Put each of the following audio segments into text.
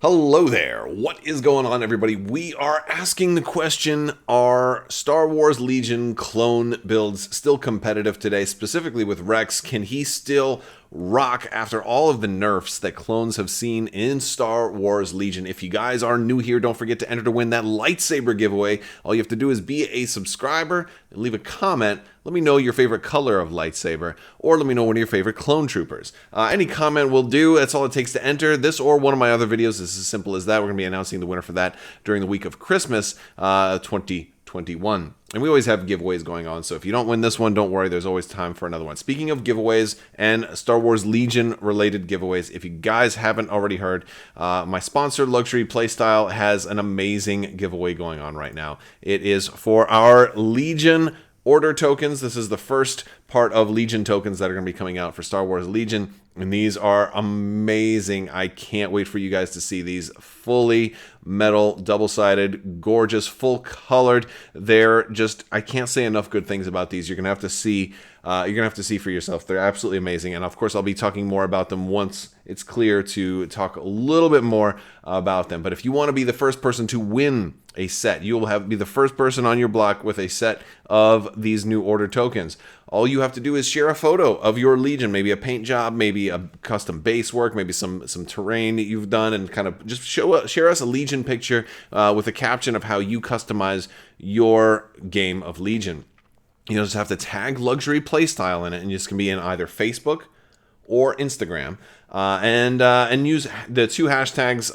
Hello there. What is going on, everybody? We are asking the question, are Star Wars Legion clone builds still competitive today? Specifically with Rex, can he still rock after all of the nerfs that clones have seen in Star Wars Legion? If you guys are new here, don't forget to enter to win that lightsaber giveaway. All you have to do is be a subscriber and leave a comment. Let me know your favorite color of lightsaber, or let me know one of your favorite clone troopers. Any comment will do. That's all it takes to enter. This or one of my other videos is as simple as that. We're going to be announcing the winner for that during the week of Christmas 2021. And we always have giveaways going on, so if you don't win this one, don't worry. There's always time for another one. Speaking of giveaways and Star Wars Legion-related giveaways, if you guys haven't already heard, my sponsor, Luxury Playstyle, has an amazing giveaway going on right now. It is for our Legion order tokens. This is the first part of Legion tokens that are going to be coming out for Star Wars Legion, and these are amazing. I can't wait for you guys to see these. Fully metal, double-sided, gorgeous, full-colored. They're just, I can't say enough good things about these. You're going to have to see for yourself. They're absolutely amazing, and of course I'll be talking more about them once it's clear to talk a little bit more about them. But if you want to be the first person to win a set, you will be the first person on your block with a set of these new order tokens. All you have to do is share a photo of your Legion, maybe a paint job, maybe a custom base work, maybe some terrain that you've done, and kind of just share us a Legion picture with a caption of how you customize your game of Legion. You just have to tag Luxury Playstyle in it, and this can be in either Facebook or Instagram, and use the two hashtags,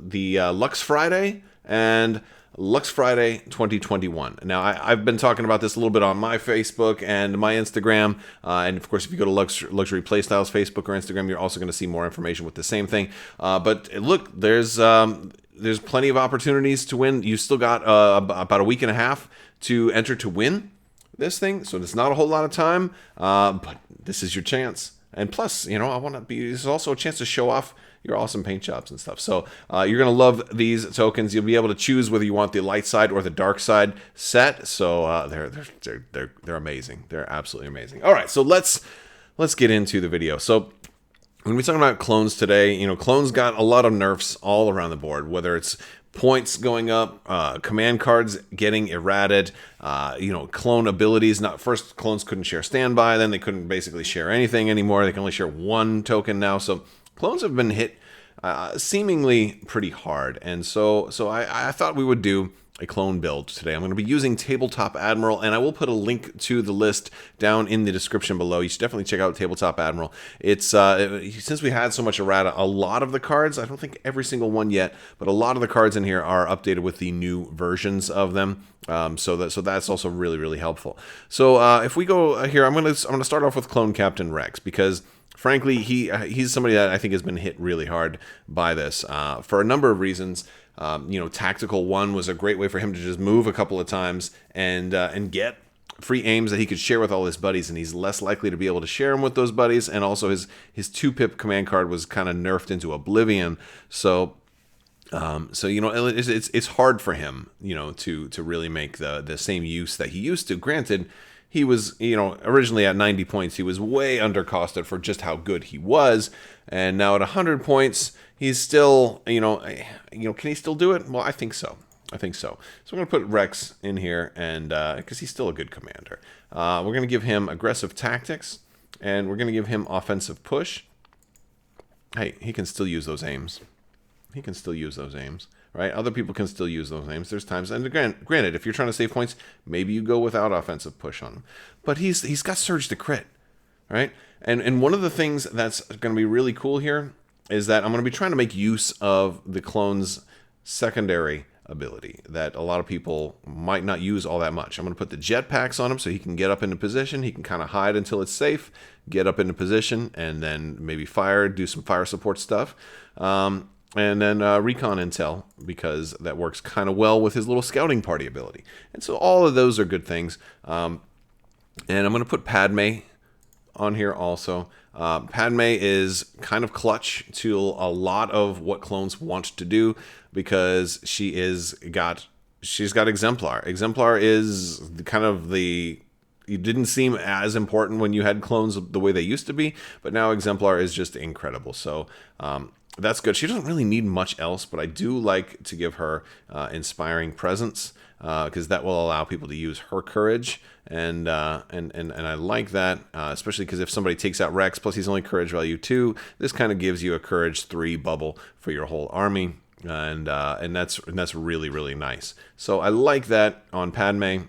the Lux Friday and Lux Friday 2021. Now, I've been talking about this a little bit on my Facebook and my Instagram, and of course, if you go to Luxury Playstyle's Facebook or Instagram, you're also going to see more information with the same thing. But look, there's plenty of opportunities to win. You still got about a week and a half to enter to win this thing, so it's not a whole lot of time, but this is your chance. And plus, this is also a chance to show off your awesome paint jobs and stuff. So you're gonna love these tokens. You'll be able to choose whether you want the light side or the dark side set. So they're amazing. They're absolutely amazing. All right, so let's get into the video. So when we're talking about clones today, clones got a lot of nerfs all around the board, whether it's points going up, command cards getting errated, clone abilities. First, clones couldn't share standby, then they couldn't basically share anything anymore. They can only share one token now. So clones have been hit seemingly pretty hard. And so I thought we would do a clone build today. I'm going to be using Tabletop Admiral, and I will put a link to the list down in the description below. You should definitely check out Tabletop Admiral. It's since we had so much errata, a lot of the cards, I don't think every single one yet, but a lot of the cards in here are updated with the new versions of them. So that's also really, really helpful. So if we go here, I'm going to start off with Clone Captain Rex, because frankly, he's somebody that I think has been hit really hard by this for a number of reasons. Tactical 1 was a great way for him to just move a couple of times and get free aims that he could share with all his buddies, and he's less likely to be able to share them with those buddies. And also his 2-pip command card was kind of nerfed into oblivion. So it's hard for him, to really make the same use that he used to. Granted, he was, originally at 90 points, he was way undercosted for just how good he was. And now at 100 points, he's still, can he still do it? Well, I think so. So I'm going to put Rex in here, and because he's still a good commander. We're going to give him aggressive tactics, and we're going to give him offensive push. Hey, he can still use those aims. Right? Other people can still use those aims. There's times, and granted, if you're trying to save points, maybe you go without offensive push on him. But he's got Surge to crit, right? And one of the things that's going to be really cool here is that I'm going to be trying to make use of the clone's secondary ability that a lot of people might not use all that much. I'm going to put the jetpacks on him so he can get up into position. He can kind of hide until it's safe, get up into position, and then maybe do some fire support stuff. And then recon intel, because that works kind of well with his little scouting party ability. And so all of those are good things. And I'm going to put Padme on here also. Padme is kind of clutch to a lot of what clones want to do, because she's got Exemplar. Exemplar is kind of the it didn't seem as important when you had clones the way they used to be, but now Exemplar is just incredible. So that's good. She doesn't really need much else, but I do like to give her inspiring presence, because that will allow people to use her courage, and I like that, especially because if somebody takes out Rex, plus he's only courage value 2, this kind of gives you a courage 3 bubble for your whole army, and that's really, really nice. So I like that on Padme.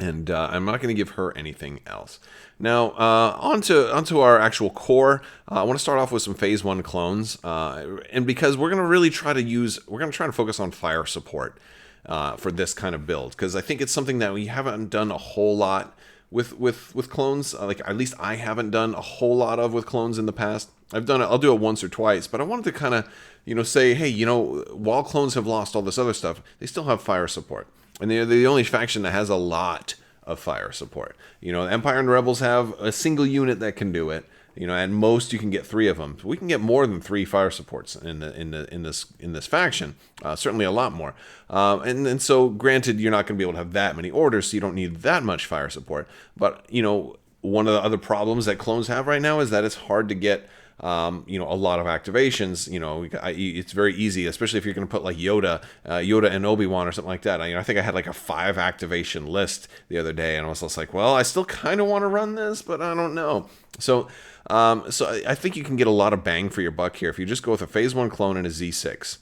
And I'm not going to give her anything else. Now, onto our actual core. I want to start off with some Phase 1 clones. And because we're going to really try to focus on fire support for this kind of build. Because I think it's something that we haven't done a whole lot with clones. Like, at least I haven't done a whole lot with clones in the past. I'll do it once or twice. But I wanted to kind of, say, hey, while clones have lost all this other stuff, they still have fire support. And they're the only faction that has a lot of fire support. Empire and the Rebels have a single unit that can do it. At most you can get 3 of them. We can get more than 3 fire supports in this faction. Certainly a lot more. And so, granted, you're not going to be able to have that many orders, so you don't need that much fire support. But one of the other problems that clones have right now is that it's hard to get a lot of activations. It's very easy, especially if you're going to put like Yoda and Obi-Wan or something like that. I think I had like a 5 activation list the other day, and I was just like, well, I still kind of want to run this, but I don't know. So I think you can get a lot of bang for your buck here if you just go with a Phase 1 clone and a Z6.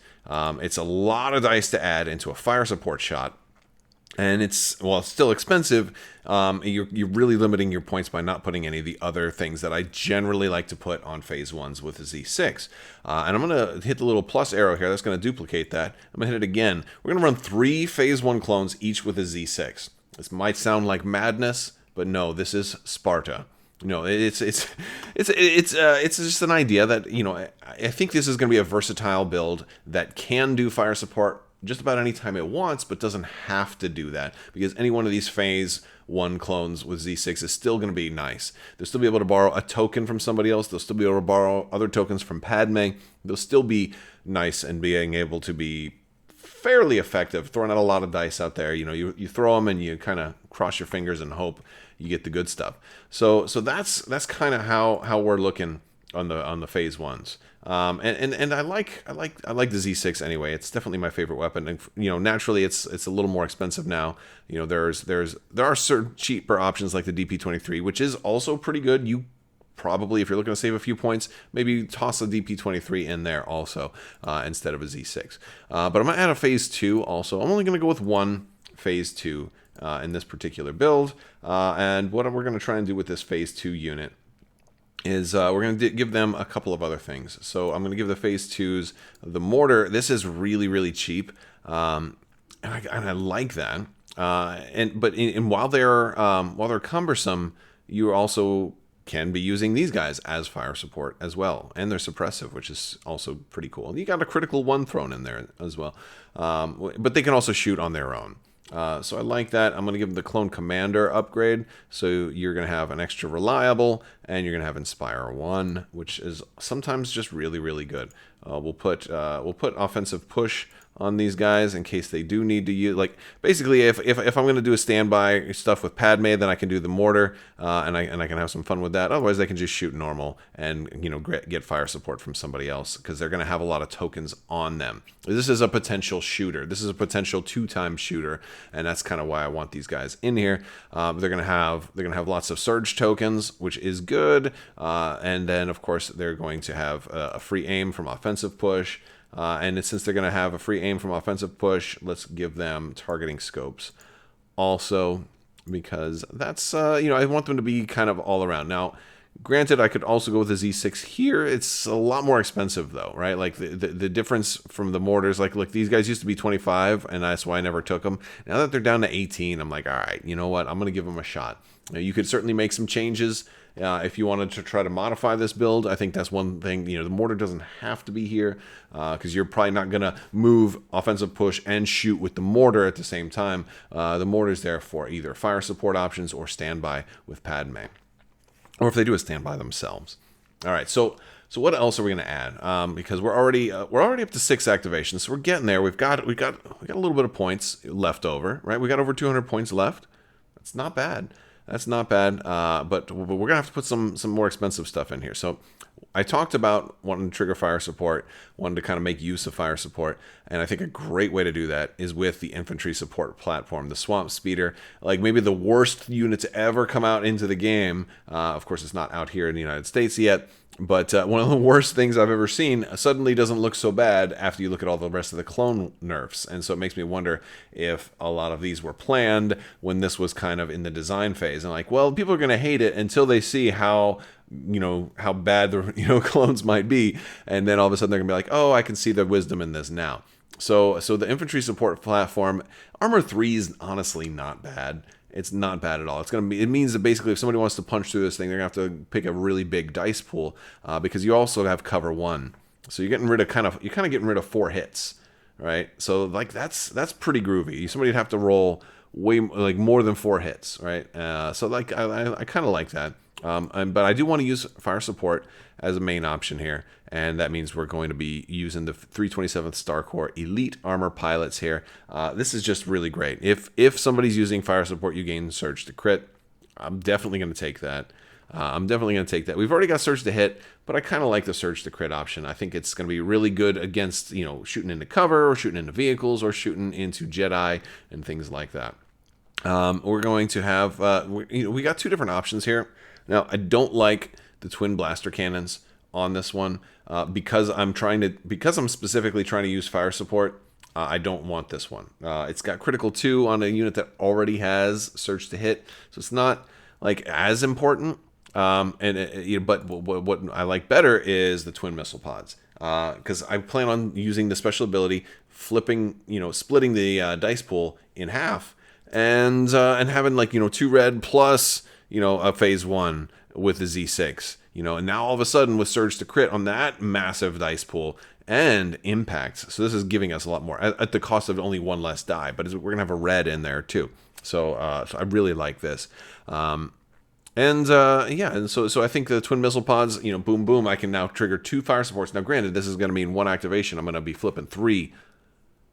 It's a lot of dice to add into a fire support shot. And it's still expensive. You're really limiting your points by not putting any of the other things that I generally like to put on Phase 1s with a Z6. And I'm going to hit the little plus arrow here. That's going to duplicate that. I'm going to hit it again. We're going to run 3 Phase 1 clones, each with a Z6. This might sound like madness, but no, this is Sparta. It's just an idea that, I think this is going to be a versatile build that can do fire support just about any time it wants, but doesn't have to do that, because any one of these Phase 1 clones with Z6 is still going to be nice. They'll still be able to borrow a token from somebody else. They'll still be able to borrow other tokens from Padme. They'll still be nice and being able to be fairly effective, throwing out a lot of dice out there. You throw them and you kind of cross your fingers and hope you get the good stuff. So that's kind of how we're looking on the Phase 1s. And I like the Z6 anyway. It's definitely my favorite weapon. And naturally it's a little more expensive now. There are certain cheaper options like the DP23, which is also pretty good. You probably, if you're looking to save a few points, maybe toss a DP23 in there also instead of a Z6. But I'm going to add a Phase 2 also. I'm only going to go with 1 Phase 2 in this particular build. And what we're going to try and do with this Phase 2 unit is we're going to give them a couple of other things. So I'm going to give the Phase 2s the mortar. This is really, really cheap, and I like that. But while they're cumbersome, you also can be using these guys as fire support as well, and they're suppressive, which is also pretty cool. You got a critical 1 thrown in there as well, but they can also shoot on their own. So I like that. I'm going to give them the Clone Commander upgrade. So you're going to have an extra reliable, and you're going to have Inspire 1, which is sometimes just really, really good. We'll put offensive push on these guys in case they do need to use, like, basically if I'm going to do a standby stuff with Padme, then I can do the mortar, and I can have some fun with that. Otherwise, they can just shoot normal and get fire support from somebody else, because they're going to have a lot of tokens on them. This is a potential shooter. This is a potential 2-time shooter, and that's kind of why I want these guys in here. They're going to have lots of surge tokens, which is good, and then of course they're going to have a free aim from offensive push. And since they're going to have a free aim from offensive push, let's give them targeting scopes also, because that's, I want them to be kind of all around. Now, granted, I could also go with the Z6 here. It's a lot more expensive, though, right? Like, the difference from the mortars, like, look, these guys used to be 25, and that's why I never took them. Now that they're down to 18, I'm like, all right, you know what? I'm going to give them a shot. Now, you could certainly make some changes if you wanted to try to modify this build. I think that's one thing. The mortar doesn't have to be here, because you're probably not going to move offensive push and shoot with the mortar at the same time. The mortar's there for either fire support options or standby with Padme, or if they do a standby themselves. All right, so what else are we going to add? Because we're already up to 6 activations, so we're getting there. We've got a little bit of points left over, right? We got over 200 points left. That's not bad. That's not bad, but we're going to have to put some more expensive stuff in here. So I talked about wanting to trigger fire support, wanting to kind of make use of fire support, and I think a great way to do that is with the infantry support platform, the Swamp Speeder. Like maybe the worst unit to ever come out into the game. Of course, it's not out here in the United States yet, but one of the worst things I've ever seen suddenly doesn't look so bad after you look at all the rest of the clone nerfs. And so it makes me wonder if a lot of these were planned when this was kind of in the design phase. And like, well, people are going to hate it until they see how bad the clones might be. And then all of a sudden they're going to be like, oh, I can see the wisdom in this now. So the infantry support platform, Armor 3 is honestly not bad. It's not bad at all. It means that basically if somebody wants to punch through this thing, they're going to have to pick a really big dice pool because you also have cover 1. So you're kind of getting rid of 4 hits, right? So like that's pretty groovy. Somebody'd have to roll way like more than 4 hits, right? So like I kind of like that. But I do want to use fire support as a main option here, and that means we're going to be using the 327th Star Corps Elite Armor Pilots here. This is just really great. If somebody's using fire support, you gain Surge to Crit. I'm definitely going to take that. We've already got Surge to Hit, but I kind of like the Surge to Crit option. I think it's going to be really good against shooting into cover or shooting into vehicles or shooting into Jedi and things like that. We're going to have we got 2 different options here. Now, I don't like the twin blaster cannons on this one because I'm specifically trying to use fire support. I don't want this one. It's got critical 2 on a unit that already has Surge to Hit, so it's not like as important. But what I like better is the twin missile pods because I plan on using the special ability, splitting the dice pool in half, and having like 2 red plus a phase 1 with the Z6, and now all of a sudden with Surge to Crit on that massive dice pool and impacts. So this is giving us a lot more at the cost of only 1 less die, but we're gonna have a red in there too. So I really like this. So I think the twin missile pods, boom, boom, I can now trigger 2 fire supports. Now, granted, this is going to mean 1 activation. I'm going to be flipping 3,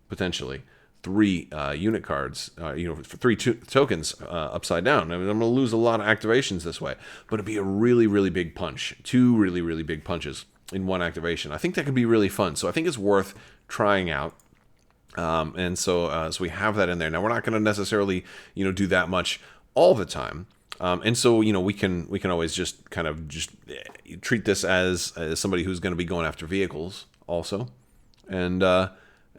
potentially 3 unit cards, for 3 tokens upside down. I mean, I'm going to lose a lot of activations this way, but it'd be a really, really big punch. 2 really, really big punches in 1 activation. I think that could be really fun. So I think it's worth trying out. So we have that in there. Now, we're not going to necessarily, do that much all the time. So we can always just kind of treat this as somebody who's going to be going after vehicles also, and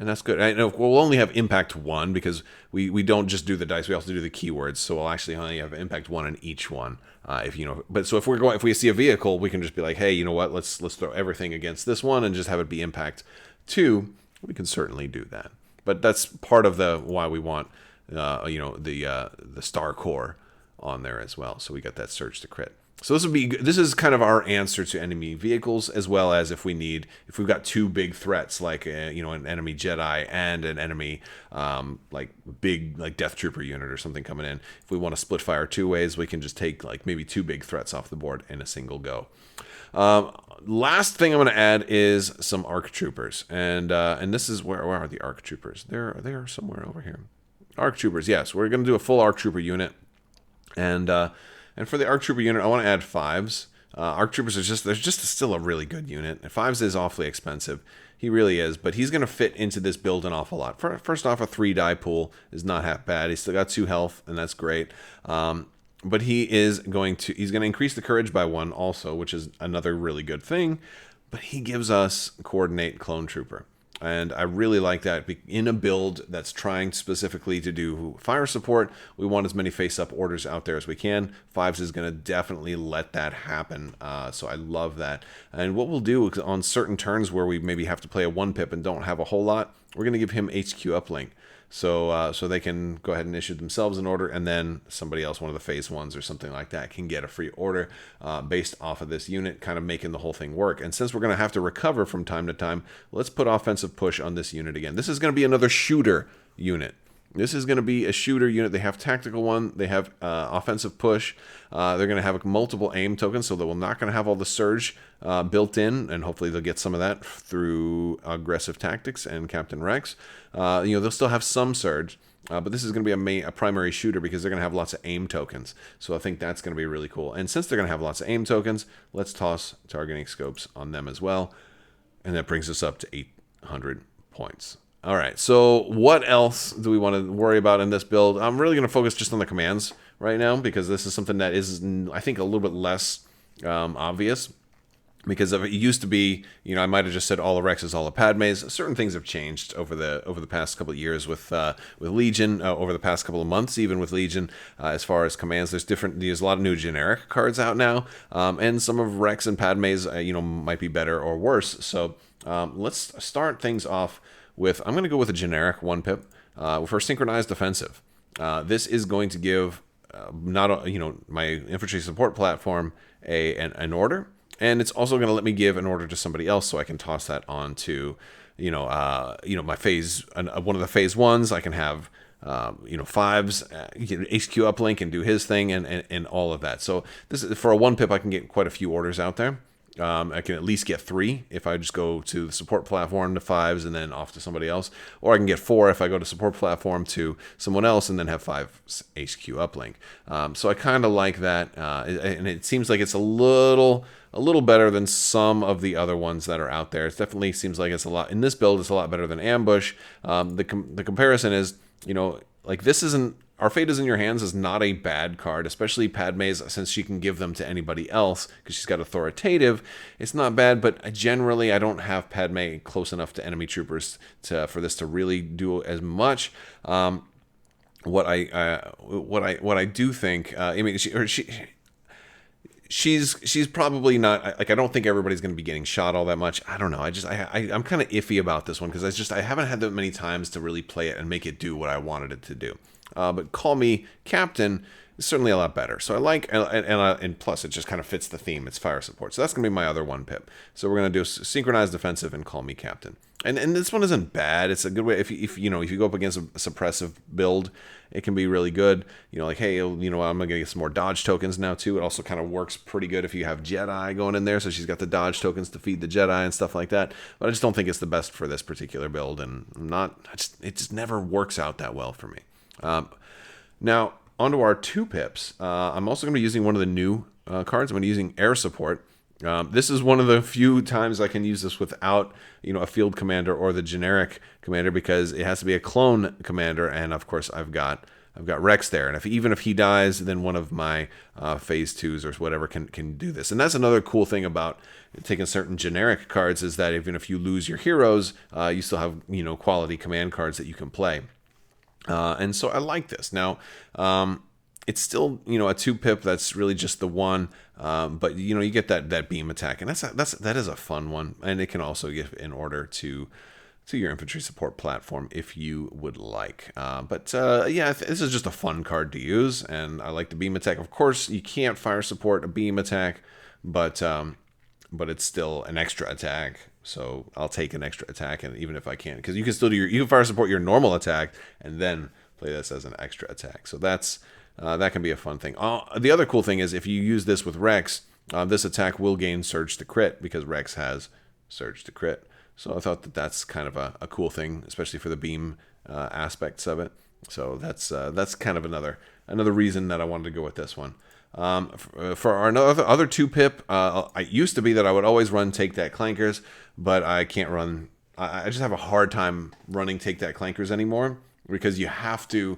that's good. I know we'll only have impact 1 because we don't just do the dice; we also do the keywords. So we'll actually only have impact 1 in each one. But so if we see a vehicle, we can just be like, hey, you know what? Let's throw everything against this one and just have it be impact 2. We can certainly do that. But that's part of why we want the Star Corps on there as well. So we got that Surge to Crit. So this is kind of our answer to enemy vehicles, as well as if we've got 2 big threats like an enemy Jedi and an enemy big Death Trooper unit or something coming in. If we want to split fire 2 ways, we can just take maybe 2 big threats off the board in a single go. Last thing I'm going to add is some ARC Troopers, and this is where are the ARC Troopers? They are somewhere over here. ARC Troopers, yes, we're going to do a full ARC Trooper unit. And for the ARC Trooper unit, I want to add 5s. ARC Troopers they're just still a really good unit. 5s is awfully expensive. He really is, but he's going to fit into this build an awful lot. First off, a 3 die pool is not half bad. He's still got 2 health, and that's great. But he's going to increase the courage by 1 also, which is another really good thing. But he gives us Coordinate Clone Trooper. And I really like that. In a build that's trying specifically to do fire support, we want as many face-up orders out there as we can. 5s is going to definitely let that happen. So I love that. And what we'll do is on certain turns where we maybe have to play a 1-pip and don't have a whole lot, we're going to give him HQ uplink. So they can go ahead and issue themselves an order, and then somebody else, one of the phase 1s or something like that, can get a free order based off of this unit, kind of making the whole thing work. And since we're going to have to recover from time to time, let's put offensive push on this unit again. This is going to be another shooter unit. This is going to be a shooter unit. They have tactical one. They have offensive push. They're going to have multiple aim tokens, so they're not going to have all the surge built in, and hopefully they'll get some of that through aggressive tactics and Captain Rex. They'll still have some surge, but this is going to be a primary shooter because they're going to have lots of aim tokens. So I think that's going to be really cool. And since they're going to have lots of aim tokens, let's toss targeting scopes on them as well. And that brings us up to 800 points. All right, so what else do we want to worry about in this build? I'm really going to focus just on the commands right now because this is something that is, I think, a little bit less obvious. Because if it used to be, I might have just said all the Rexes, all the Padmes. Certain things have changed over the past couple of years with Legion, over the past couple of months, even with Legion. As far as commands, there's a lot of new generic cards out now, and some of Rex and Padmes, might be better or worse. So let's start things off with. I'm going to go with a generic 1-pip for synchronized defensive. This is going to give my infantry support platform an order. And it's also going to let me give an order to somebody else, so I can toss that on to, my phase, one of the phase ones. I can have, fives, HQ uplink and do his thing and all of that. So this is for a 1-pip. I can get quite a few orders out there. I can at least get 3 if I just go to the support platform to 5s and then off to somebody else. Or I can get 4 if I go to support platform to someone else and then have 5 HQ uplink. So I kind of like that. And it seems like it's a little better than some of the other ones that are out there. It definitely seems like it's a lot. In this build, it's a lot better than Ambush. The comparison is, this isn't. Our Fate is in Your Hands is not a bad card, especially Padme's, since she can give them to anybody else because she's got authoritative. It's not bad, but generally I don't have Padme close enough to enemy troopers for this to really do as much. What I do think, she's probably not, I don't think everybody's going to be getting shot all that much. I don't know. I'm kind of iffy about this one because I haven't had that many times to really play it and make it do what I wanted it to do. But Call Me Captain is certainly a lot better. So I like, and plus it just kind of fits the theme. It's fire support. So that's going to be my other 1-pip. So we're going to do synchronized defensive and Call Me Captain. And this one isn't bad. It's a good way if you go up against a suppressive build, it can be really good. Hey, I'm gonna get some more dodge tokens now too. It also kind of works pretty good if you have Jedi going in there. So she's got the dodge tokens to feed the Jedi and stuff like that. But I just don't think it's the best for this particular build, and it just never works out that well for me. Now onto our 2-pips. I'm also gonna be using one of the new cards. I'm gonna be using air support. This is one of the few times I can use this without, a field commander or the generic commander because it has to be a clone commander, and of course I've got Rex there, and even if he dies, then one of my phase 2s or whatever can do this. And that's another cool thing about taking certain generic cards is that even if you lose your heroes, you still have quality command cards that you can play. And so I like this. Now, it's still, a 2-pip that's really just the one, but you get that beam attack, and that is a fun one, and it can also give an order to your infantry support platform if you would like. This is just a fun card to use, and I like the beam attack. Of course, you can't fire support a beam attack, but it's still an extra attack. So I'll take an extra attack, and even if I can't, because you can still you can fire support your normal attack and then play this as an extra attack. So that can be a fun thing. The other cool thing is if you use this with Rex, this attack will gain Surge to Crit because Rex has Surge to Crit. So I thought that's kind of a cool thing, especially for the beam aspects of it. So that's kind of another reason that I wanted to go with this one. For our other 2-pip, it used to be that I would always run Take That Clankers, but I can't run. I just have a hard time running Take That Clankers anymore because you have to.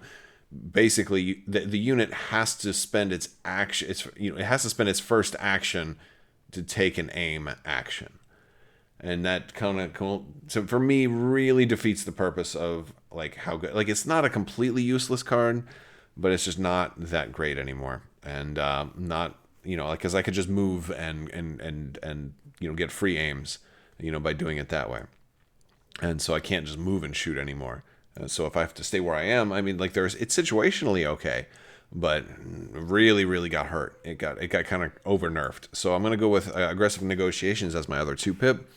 Basically, the unit has to spend its action. It has to spend its first action to take an aim action, and that kind of so for me really defeats the purpose of how good. It's not a completely useless card, but it's just not that great anymore, and not because I could just move and get free aims, by doing it that way, and so I can't just move and shoot anymore. So if I have to stay where I am, it's situationally okay, but really, really got hurt. It got kind of over nerfed. So I'm going to go with aggressive negotiations as my other 2-pip.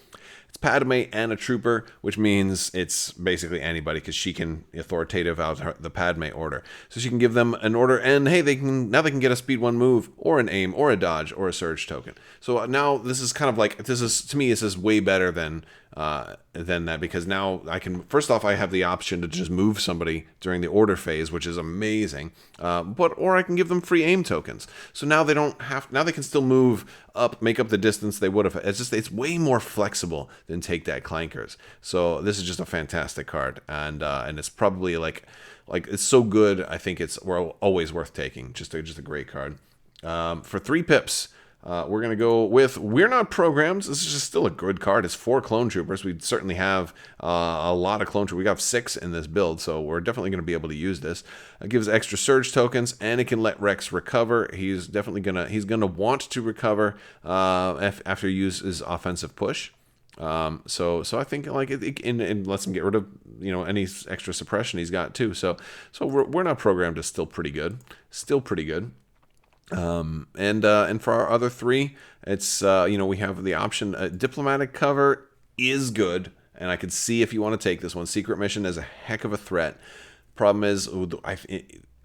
It's Padme and a trooper, which means it's basically anybody because she can authoritative out the Padme order. So she can give them an order, and hey, they can get a speed 1 move or an aim or a dodge or a surge token. So now this is kind of like, this is, to me, this is way better than that, because now I can, first off, I have the option to just move somebody during the order phase, which is amazing. Or I can give them free aim tokens. So now they don't have, now they can still move up, make up the distance they would have. It's way more flexible than Take That Clankers. So this is just a fantastic card, and it's probably like it's so good. I think it's always worth taking. Just a great card. For 3 pips. We're going to go with We're Not Programmed. This is just still a good card. It's 4 Clone Troopers. We certainly have a lot of Clone Troopers. We got 6 in this build, so we're definitely going to be able to use this. It gives extra Surge tokens, and it can let Rex recover. He's definitely he's gonna want to recover after he uses his offensive push. So I think like it lets him get rid of any extra suppression he's got too. So We're Not Programmed is still pretty good. Still pretty good. And for our other 3, it's we have the option. Diplomatic cover is good, and I could see if you want to take this one. Secret mission is a heck of a threat. Problem is,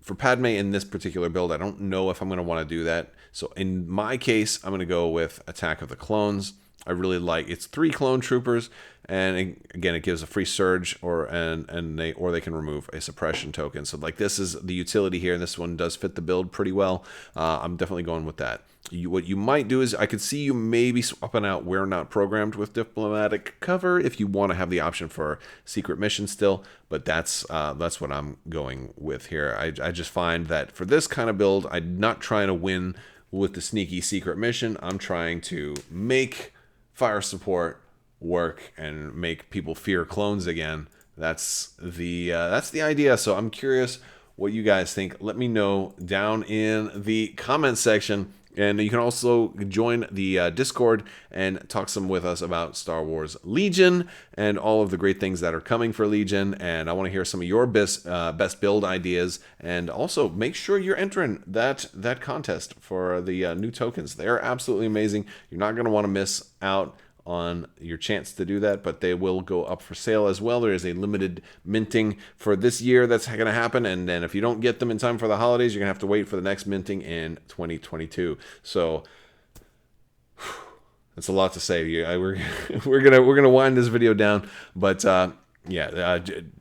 for Padme in this particular build, I don't know if I'm going to want to do that. So in my case, I'm going to go with Attack of the Clones. I really like, it's 3 Clone Troopers, and again, it gives a free surge, or they can remove a suppression token. So like, this is the utility here, and this one does fit the build pretty well. I'm definitely going with that. What you might do is, I could see you maybe swapping out We're Not Programmed with Diplomatic Cover if you want to have the option for Secret Mission still, but that's what I'm going with here. I just find that for this kind of build, I'm not trying to win with the sneaky Secret Mission. I'm trying to make fire support work and make people fear clones again. That's the idea. So I'm curious what you guys think. Let me know down in the comment section, and you can also join the Discord and talk some with us about Star Wars Legion and all of the great things that are coming for Legion. And I want to hear some of your best build ideas, and also make sure you're entering that contest for the new tokens. They're absolutely amazing. You're not going to want to miss out on your chance to do that, but they will go up for sale as well. There is a limited minting for this year that's going to happen, and then if you don't get them in time for the holidays, you're going to have to wait for the next minting in 2022. So that's a lot to say. We're gonna wind this video down, but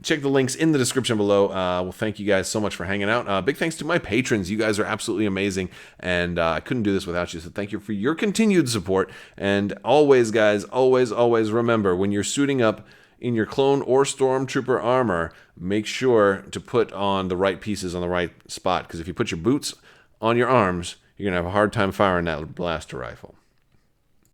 check the links in the description below. Well, thank you guys so much for hanging out. Big thanks to my patrons. You guys are absolutely amazing, and I couldn't do this without you, so thank you for your continued support. And always, guys, always remember, when you're suiting up in your clone or stormtrooper armor, make sure to put on the right pieces on the right spot, because if you put your boots on your arms, you're going to have a hard time firing that blaster rifle.